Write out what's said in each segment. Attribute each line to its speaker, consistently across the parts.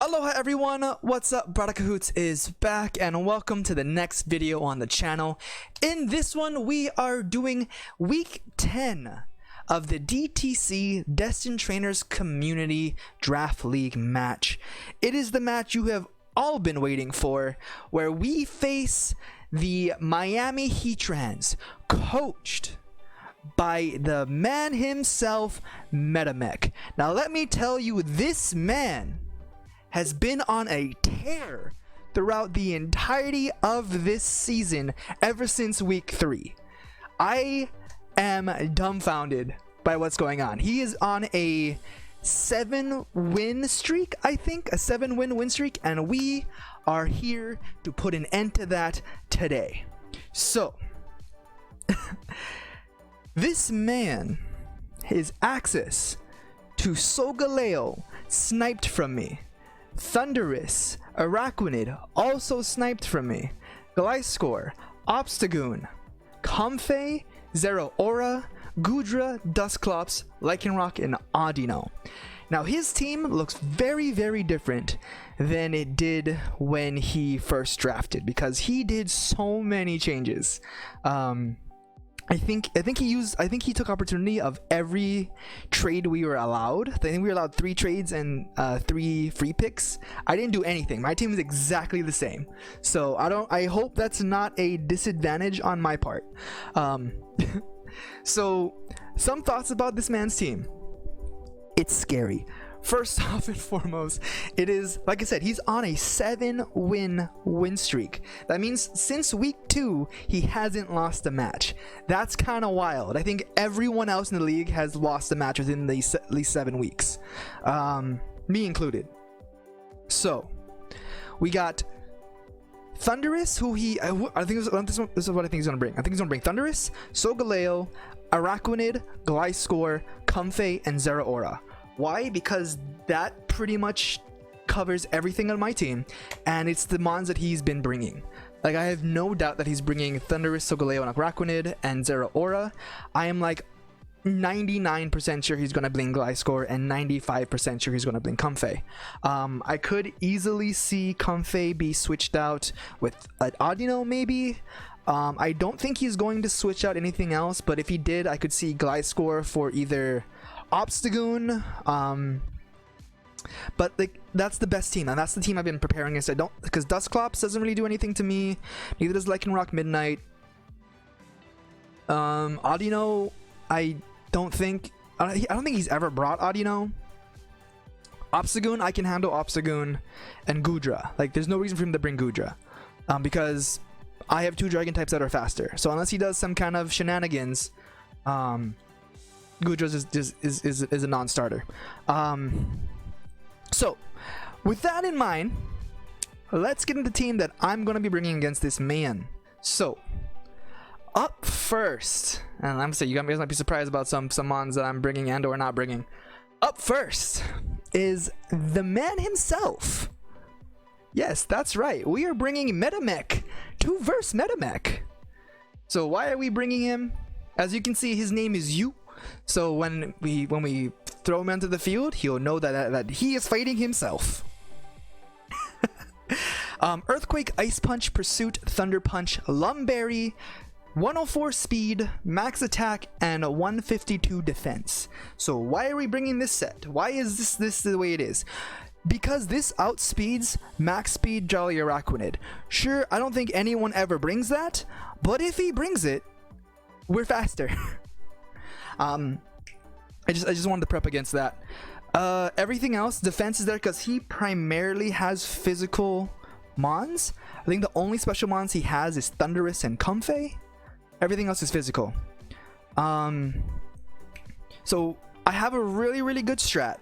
Speaker 1: Aloha everyone, what's up? BraddahKahuutz is back and welcome to the next video on the channel. In this one, we are doing week 10 of the DTC Destined Trainers Community Draft League match. It is the match you have all been waiting for, where we face the Miami Heatrans, coached by the man himself, MetaMech. Now let me tell you, this man has been on a tear throughout the entirety of this season ever since week 3. I am dumbfounded by what's going on. He is on a 7-win streak, I think, a 7-win streak, and we are here to put an end to that today. So this man, his access to Solgaleo sniped from me. Thunderous, Araquanid also sniped from me. Gliscor, Obstagoon, Comfey, Zeraora, Goodra, Dusclops, Lycanroc, and Audino. Now his team looks very, very different than it did when he first drafted, because he did so many changes. I think he took opportunity of every trade we were allowed. I think we were allowed 3 trades and 3 free picks. I didn't do anything. My team is exactly the same. So I hope that's not a disadvantage on my part. So some thoughts about this man's team. It's scary. First off and foremost, it is, like I said, he's on a 7-win streak. That means since week 2, he hasn't lost a match. That's kind of wild. I think everyone else in the league has lost a match within at least 7 weeks, me included. So we got Thunderous, who I think this is what I think he's gonna bring. I think he's gonna bring Thunderous, Solgaleo, Araquanid, Gliscor, Comfey, and Zeraora. Why? Because that pretty much covers everything on my team, and it's the mons that he's been bringing. Like, I have no doubt that he's bringing Thunderous, Solgaleo, and Araquanid, and Zeraora. I am like 99% sure he's going to bring Gliscor, and 95% sure he's going to bring Comfey. I could easily see Comfey be switched out with an Audino, maybe. I don't think he's going to switch out anything else, but if he did, I could see Gliscor for either Obstagoon, but like, that's the best team, and that's the team I've been preparing against. Because Dusclops doesn't really do anything to me, neither does Lycanroc Midnight. Audino, I don't think he's ever brought Audino. Obstagoon, I can handle Obstagoon, and Goodra. Like, there's no reason for him to bring Goodra, because I have 2 dragon types that are faster. So unless he does some kind of shenanigans, Goodra is a non-starter. So with that in mind, let's get into the team that I'm going to be bringing against this man. So up first, and I'm gonna say, you guys might be surprised about some mons that I'm bringing and or not bringing. Up first is the man himself. Yes, that's right, we are bringing MetaMech to verse MetaMech. So why are we bringing him? As you can see, his name is Yu. So when we throw him onto the field, he'll know that he is fighting himself. Earthquake, Ice Punch, Pursuit, Thunder Punch, Lumberry, 104 speed, max attack, and a 152 defense. So why are we bringing this set? Why is this the way it is? Because this outspeeds max speed Jolly Araquanid. Sure, I don't think anyone ever brings that, but if he brings it, we're faster. I just wanted to prep against that. Everything else, defense is there because he primarily has physical mons. I think the only special mons he has is Thunderous and Comfey. Everything else is physical. So I have a really, really good strat,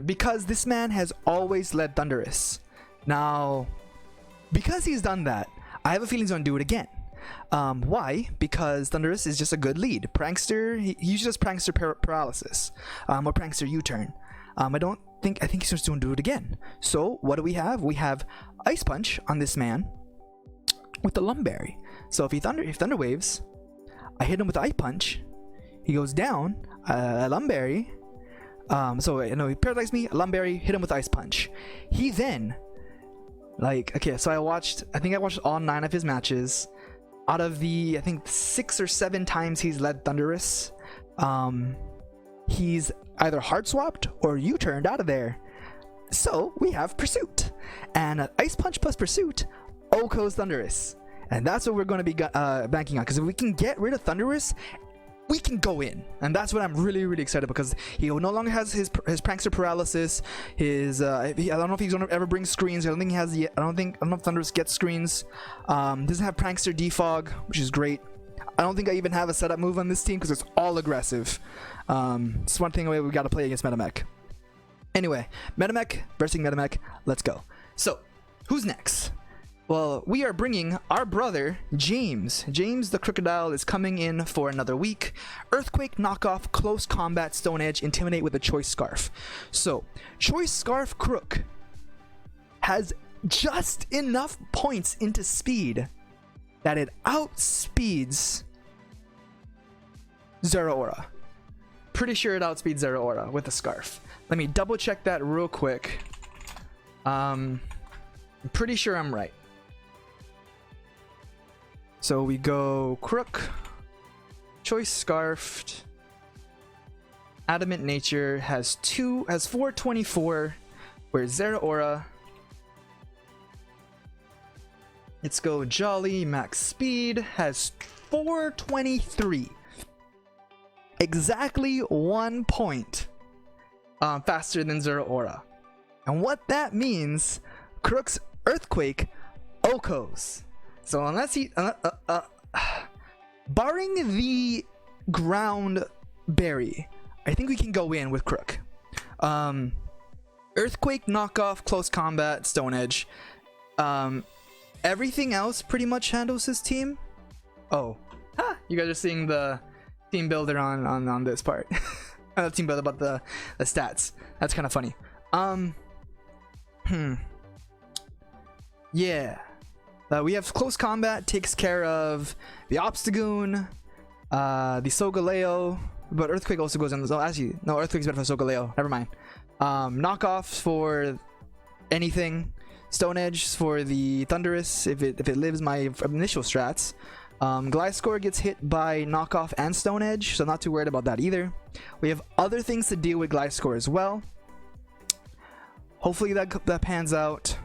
Speaker 1: because this man has always led Thunderous. Now, because he's done that, I have a feeling he's gonna do it again. Why? Because Thunderous is just a good lead. Prankster, he usually does Prankster paralysis, or Prankster U-turn. I think he's just going to do it again. So what do we have? We have Ice Punch on this man with the Lumberry. So if Thunder Waves, I hit him with the Ice Punch, he goes down, Lumberry, So you know, he paralyzed me, Lumberry, hit him with Ice Punch. He then, like, okay, so I think I watched all 9 of his matches. Out of the, I think 6 or 7 times he's led Thundurus, he's either hard swapped or U-turned out of there. So we have Pursuit, and Ice Punch plus Pursuit OHKO's Thundurus, and that's what we're going to be banking on, because if we can get rid of Thundurus, we can go in, and that's what I'm really excited, because he no longer has his prankster paralysis. His I don't know if he's gonna ever bring screens. I don't think he has the. I don't know if Thundurus gets screens. Doesn't have prankster defog, which is great. I don't think I even have a setup move on this team because it's all aggressive. It's one thing we got to play against MetaMech. Anyway, MetaMech versus MetaMech. Let's go. So, who's next? Well, we are bringing our brother, James. James the Crocodile is coming in for another week. Earthquake, knockoff, close combat, Stone Edge, intimidate with a Choice Scarf. So, Choice Scarf Crook has just enough points into speed that it outspeeds Zeraora. Pretty sure it outspeeds Zeraora with a Scarf. Let me double check that real quick. I'm pretty sure I'm right. So we go Crook, Choice Scarfed, Adamant Nature has 424, whereas Zeraora, let's go Jolly, max speed, has 423. Exactly 1 point faster than Zeraora. And what that means, Crook's Earthquake OHKOs. So unless he, barring the ground berry, I think we can go in with Crook. Earthquake, knockoff, close combat, Stone Edge. Everything else pretty much handles his team. Oh, you guys are seeing the team builder on this part. Team builder about the stats. That's kind of funny. Yeah. We have close combat, takes care of the Obstagoon, the Solgaleo, but Earthquake also goes in. Oh, actually, no, Earthquake's better for Solgaleo. Never mind. Knockoffs for anything. Stone Edge for the Thundurus if it lives my initial strats. Gliscor gets hit by knockoff and Stone Edge, so not too worried about that either. We have other things to deal with Gliscor as well. Hopefully that pans out.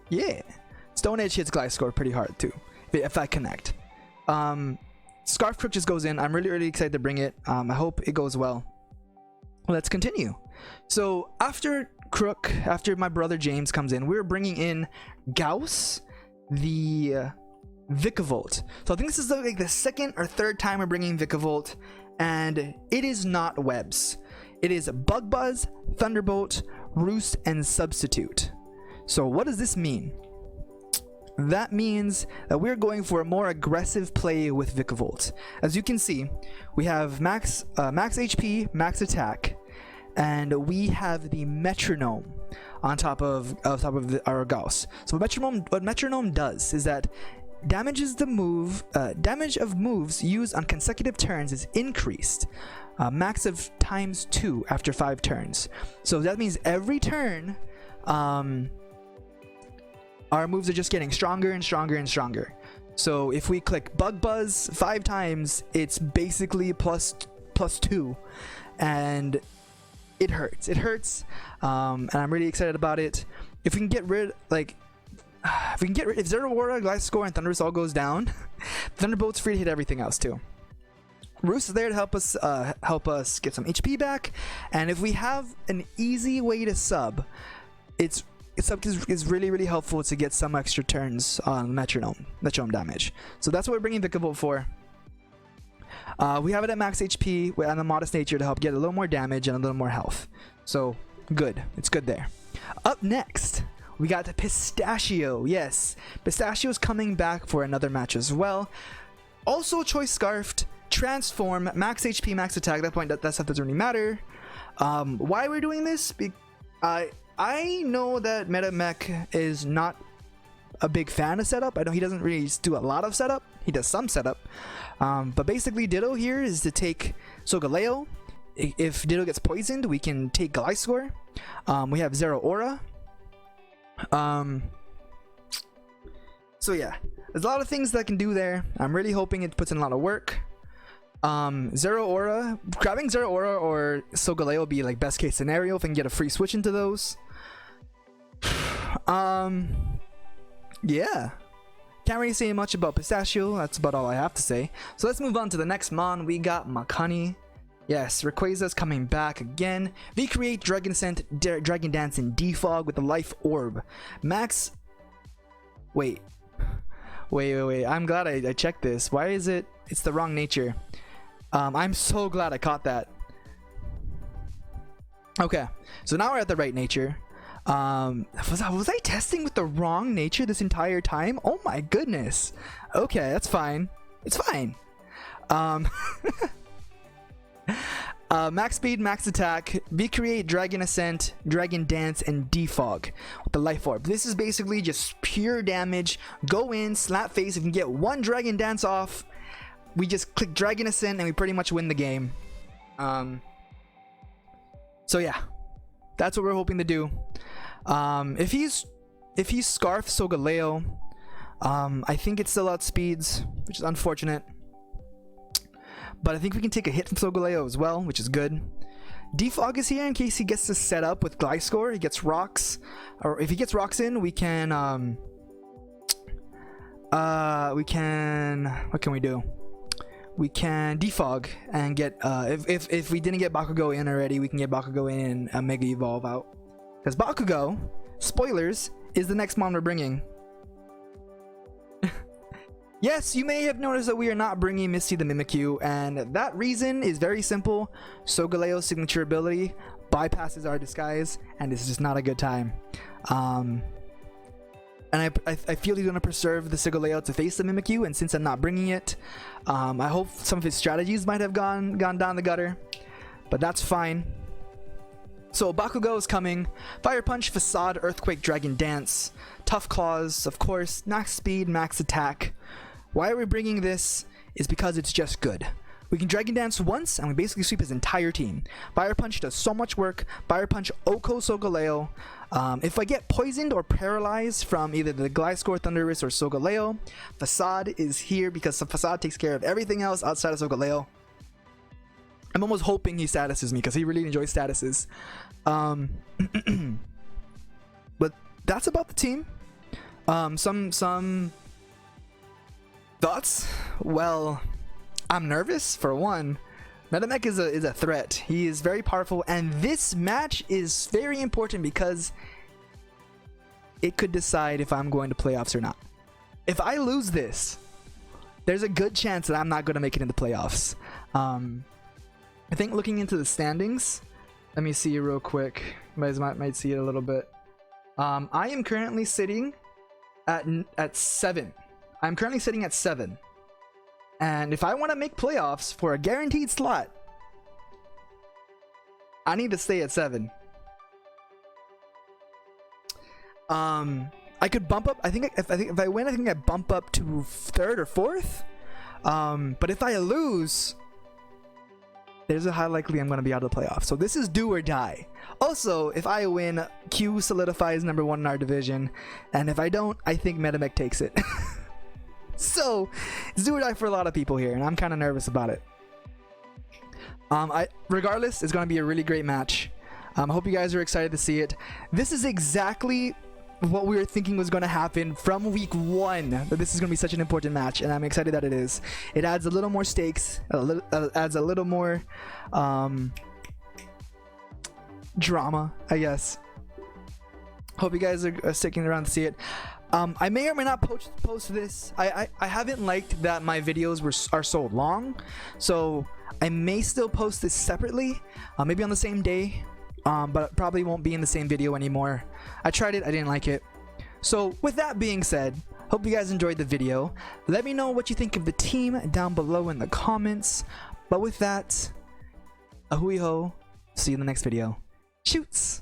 Speaker 1: Yeah, Stone Edge hits Gliscor pretty hard too, if I connect. Scarf Crook just goes in. I'm really excited to bring it. I hope it goes well. Let's continue. So after Crook, after my brother James comes in, we're bringing in Gauss, the Vikavolt. So I think this is like the second or third time we're bringing Vikavolt, and it is not webs. It is Bug Buzz, Thunderbolt, Roost, and Substitute. So what does this mean? That means that we're going for a more aggressive play with Vikavolt. As you can see, we have max HP, max attack, and we have the Metronome on top of our Gauss. So what Metronome does is that damage of moves used on consecutive turns is increased, max of ×2 after 5 turns. So that means every turn, our moves are just getting stronger and stronger and stronger. So if we click Bug Buzz 5 times, it's basically plus 2, and it hurts. And I'm really excited about it. If we can get rid, if Zeraora, Gliscor, and Thundurus all goes down, Thunderbolt's free to hit everything else too. Roost is there to help us get some HP back, and if we have an easy way to sub, it's really helpful to get some extra turns on metronome damage. So that's what we're bringing Vikavolt for. We have it at max HP and a modest nature to help get a little more damage and a little more health. So good, it's good there. Up next, we got Pistachio. Yes, Pistachio's coming back for another match as well. Also Choice Scarfed, Transform, max HP, max attack. At that point, that stuff doesn't really matter. Why we're doing this? I know that MetaMech is not a big fan of setup. I know he doesn't really do a lot of setup. He does some setup. But basically Ditto here is to take Solgaleo, if Ditto gets poisoned, we can take Gliscor. We have Zero Aura. So yeah, there's a lot of things that I can do there. I'm really hoping it puts in a lot of work. Zero Aura, grabbing Zero Aura or Solgaleo will be like best case scenario if I can get a free switch into those. Yeah, can't really say much about Pistachio. That's about all I have to say. So let's move on to the next mon. We got Makani. Yes, Rayquaza's coming back again. V-Create, Dragon Scent, Dragon Dance, and Defog with the Life Orb. Max. Wait. I'm glad I checked this. Why is it? It's the wrong nature. I'm so glad I caught that. Okay, so now we're at the right nature. Was I testing with the wrong nature this entire time? Oh my goodness. Okay, that's fine. It's fine. Max speed, max attack, V-Create, Dragon Ascent, Dragon Dance, and Defog with the Life Orb. This is basically just pure damage. Go in, slap face. If you can get one Dragon Dance off, we just click Dragon Ascent and we pretty much win the game. So yeah, that's what we're hoping to do. If he's Scarf Solgaleo, I think it still outspeeds, which is unfortunate. But I think we can take a hit from Solgaleo as well, which is good. Defog is here in case he gets to set up with Gliscor. He gets rocks, or if he gets rocks in, we can what can we do? We can defog and get if we didn't get Bakugo in already, we can get Bakugo in and Mega Evolve out. Because Bakugo, spoilers, is the next mon we're bringing. Yes, you may have noticed that we are not bringing Misty the Mimikyu, and that reason is very simple. Solgaleo's signature ability bypasses our disguise, and it's just not a good time. And I feel he's going to preserve the Solgaleo to face the Mimikyu, and since I'm not bringing it, I hope some of his strategies might have gone down the gutter, but that's fine. So Bakugo is coming. Fire Punch, Facade, Earthquake, Dragon Dance, Tough Claws, of course, max speed, max attack. Why are we bringing this? Is because it's just good. We can Dragon Dance once and we basically sweep his entire team. Fire Punch does so much work. Fire Punch Oko Solgaleo. If I get poisoned or paralyzed from either the Gliscor, Thundurus, or Solgaleo, Facade is here because Facade takes care of everything else outside of Solgaleo. I'm almost hoping he statuses me because he really enjoys statuses. But that's about the team. Some thoughts? Well, I'm nervous for one. Metamech is a threat. He is very powerful, and this match is very important because it could decide if I'm going to playoffs or not. If I lose this, there's a good chance that I'm not going to make it into playoffs. I think looking into the standings, let me see real quick. You guys might see it a little bit. I am currently sitting at 7. I'm currently sitting at 7. And if I want to make playoffs for a guaranteed slot, I need to stay at 7. I could bump up. I think if I win, I think I bump up to 3rd or 4th. But if I lose, there's a high likely I'm going to be out of the playoffs. So this is do or die. Also, if I win, Q solidifies #1 in our division, and if I don't, I think Metamech takes it. So it's do or die for a lot of people here, and I'm kind of nervous about it. Regardless, it's going to be a really great match. I hope you guys are excited to see it. This is exactly what we were thinking was going to happen from week 1, that this is going to be such an important match, and I'm excited that it is. It adds a little more stakes, adds a little more drama, I guess. Hope you guys are sticking around to see it. I may or may not post this. I haven't liked that my videos are so long, so I may still post this separately, maybe on the same day, but it probably won't be in the same video anymore. I tried it, I didn't like it. So with that being said, hope you guys enjoyed the video. Let me know what you think of the team down below in the comments. But with that, ahui ho, see you in the next video. Shoots!